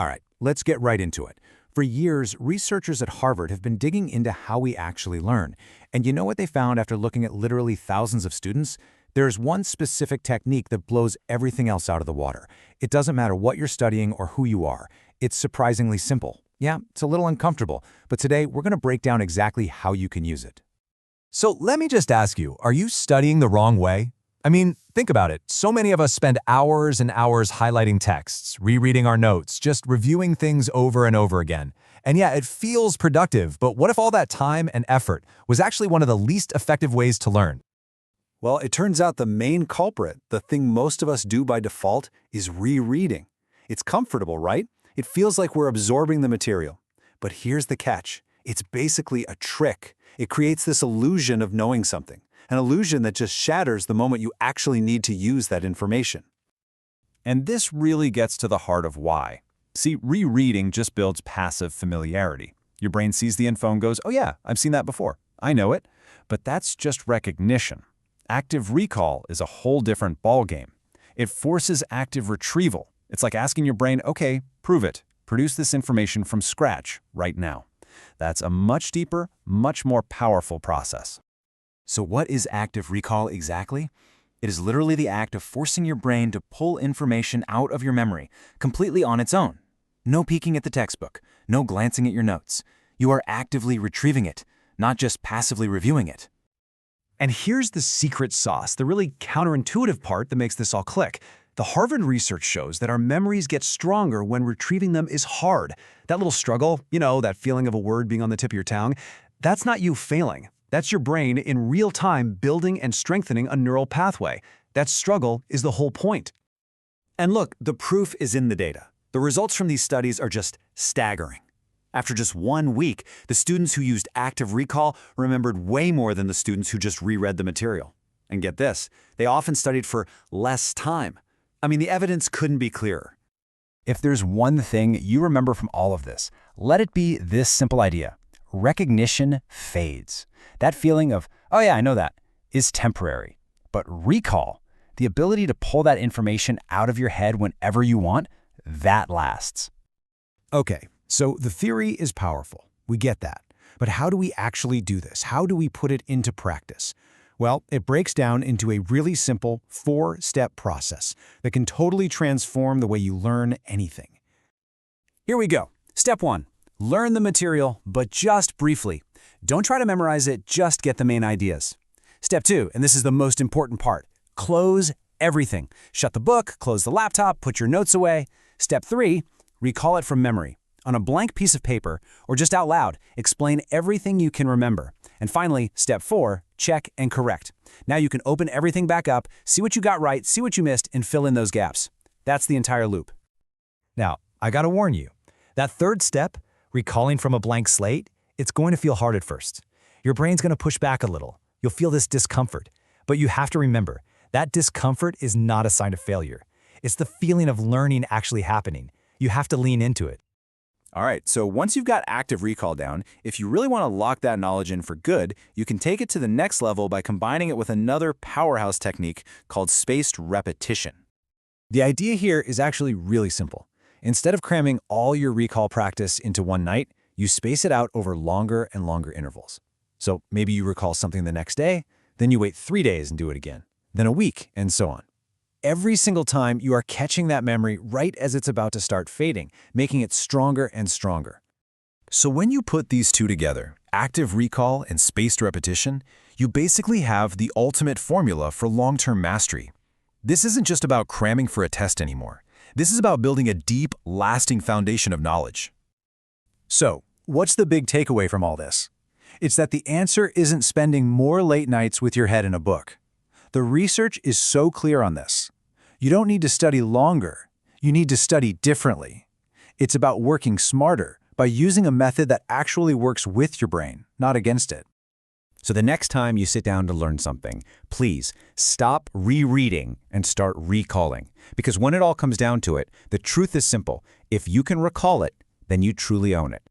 All right, let's get right into it. For years, researchers at Harvard have been digging into how we actually learn. And you know what they found after looking at literally thousands of students? There's one specific technique that blows everything else out of the water. It doesn't matter what you're studying or who you are. It's surprisingly simple. Yeah, it's a little uncomfortable, but today we're going to break down exactly how you can use it. So let me just ask you, are you studying the wrong way? I mean, think about it. So many of us spend hours and hours highlighting texts, rereading our notes, just reviewing things over and over again. And yeah, it feels productive, but what if all that time and effort was actually one of the least effective ways to learn? Well, it turns out the main culprit, the thing most of us do by default, is rereading. It's comfortable, right? It feels like we're absorbing the material. But here's the catch. It's basically a trick. It creates this illusion of knowing something, an illusion that just shatters the moment you actually need to use that information. And this really gets to the heart of why. See, rereading just builds passive familiarity. Your brain sees the info and goes, oh yeah, I've seen that before. I know it. But that's just recognition. Active recall is a whole different ballgame. It forces active retrieval. It's like asking your brain, okay, prove it. Produce this information from scratch right now. That's a much deeper, much more powerful process. So what is active recall exactly? It is literally the act of forcing your brain to pull information out of your memory, completely on its own. No peeking at the textbook, no glancing at your notes. You are actively retrieving it, not just passively reviewing it. And here's the secret sauce, the really counterintuitive part that makes this all click. The Harvard research shows that our memories get stronger when retrieving them is hard. That little struggle, that feeling of a word being on the tip of your tongue, that's not you failing. That's your brain in real time building and strengthening a neural pathway. That struggle is the whole point. And look, the proof is in the data. The results from these studies are just staggering. After just 1 week, the students who used active recall remembered way more than the students who just reread the material. And get this, they often studied for less time. I mean, the evidence couldn't be clearer. If there's one thing you remember from all of this, let it be this simple idea. Recognition fades. That feeling of, oh yeah, I know that, is temporary. But recall, the ability to pull that information out of your head whenever you want, that lasts. Okay, so the theory is powerful. We get that. But how do we actually do this? How do we put it into practice? Well, it breaks down into a really simple 4-step process that can totally transform the way you learn anything. Here we go. Step 1. Learn the material, but just briefly. Don't try to memorize it, just get the main ideas. Step 2, and this is the most important part, close everything. Shut the book, close the laptop, put your notes away. Step 3, recall it from memory. On a blank piece of paper, or just out loud, explain everything you can remember. And finally, step 4, check and correct. Now you can open everything back up, see what you got right, see what you missed, and fill in those gaps. That's the entire loop. Now, I gotta warn you, that third step, recalling from a blank slate, it's going to feel hard at first. Your brain's gonna push back a little. You'll feel this discomfort. But you have to remember, that discomfort is not a sign of failure. It's the feeling of learning actually happening. You have to lean into it. All right, so once you've got active recall down, if you really want to lock that knowledge in for good, you can take it to the next level by combining it with another powerhouse technique called spaced repetition. The idea here is actually really simple. Instead of cramming all your recall practice into one night, you space it out over longer and longer intervals. So maybe you recall something the next day, then you wait 3 days and do it again, then a week, and so on. Every single time, you are catching that memory right as it's about to start fading, making it stronger and stronger. So when you put these two together, active recall and spaced repetition, you basically have the ultimate formula for long-term mastery. This isn't just about cramming for a test anymore. This is about building a deep, lasting foundation of knowledge. So, what's the big takeaway from all this? It's that the answer isn't spending more late nights with your head in a book. The research is so clear on this. You don't need to study longer. You need to study differently. It's about working smarter by using a method that actually works with your brain, not against it. So the next time you sit down to learn something, please stop rereading and start recalling. Because when it all comes down to it, the truth is simple. If you can recall it, then you truly own it.